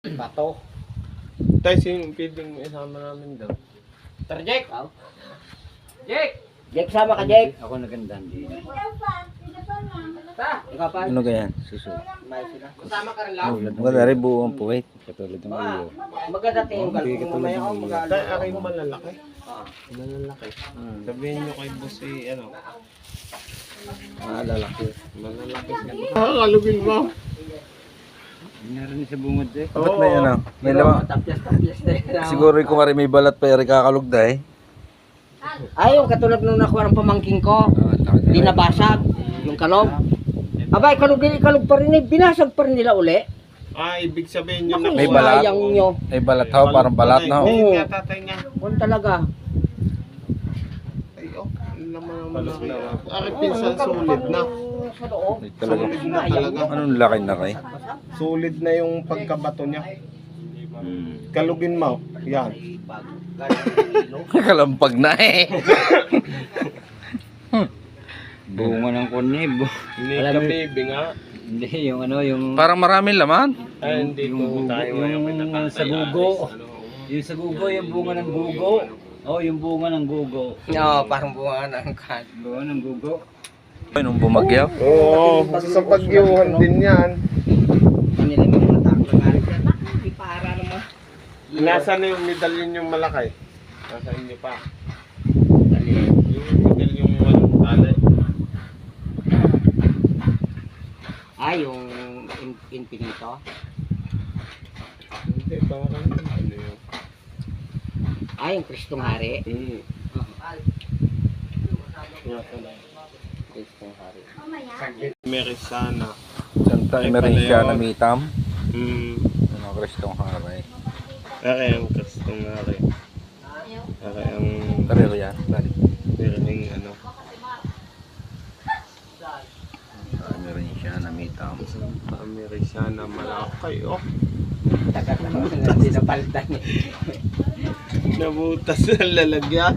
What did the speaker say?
Bato. Tayo, sino pwedeng isama namin daw? Tara, Jake! Ikaw? Jake! Jake, sama ka, Jake. Ako nagandaan din. Ta! Ikaw pa? Ano ganyan? Susunod. May sila. Kasama ka rin lang. Maganda rin buong puwit. Katulad ng Mga, iyo. maganda tingin ka. Okay, Kung katulad mamaya ng ako iyo. Tayo, mag-alo. aking malalaki. Ah. Malalaki. Sabihin nyo kay boss ano. Lalaki. Malalaki siya. Kalugin mo. Meron sa bungod eh. Oo. Ba't may ano? May laman. Tapyas na yun. Siguro kung kari may balat pa yung kakalugday. Ay, yung katulad nung nakuha ng pamangking ko. Di nabasag. Yung kalog. Abay, kalog pa rin eh. Binasag pa rin nila uli. Ibig sabihin nyo Naku, May balat. sayang nyo. May balat ho, parang balat na ho. Hindi nga tatay nga. Kung talaga. Ay, ano naman naman ako. Aking pinsan sulit na. Sa loob. Ay, talaga. Sulit na talaga. Anong laki na kay? Sulit na yung pagkabato niya. Kalugin mo. Yan. Kalampag na eh. Bunga ng kunib. Hindi ka baby nga. Hindi, yung ano, yung... Parang maraming laman. Ay, hindi ko tayo yung sa gugo. Yung sa gugo, yung bunga ng gugo. Oh, yung bunga ng gugo. Oo, parang bunga ng kan. Bunga ng gugo. Ay, nung bumagyaw. Oo, sa pagyuhan din yan. Kanila yung mga takot na rin. Hindi para naman. Nasa na yung medalyon yung malaki? Nasa inyo pa. Yung medalyon yung tali. Yung infinito. Hindi, parang ano yun. Yung Kristong Hari. Kristong Hari. Merisana. Santa Emerencia na mitam. Ano, Kristong Haray. Kaya ang custom nga rin. Kaya ang Tarero yan. Balik. piring ano. Emerencia na mitam. Merisana malaki. Oh, Tagal naman na hindi napalitan eh. nabutas ang lalagyan.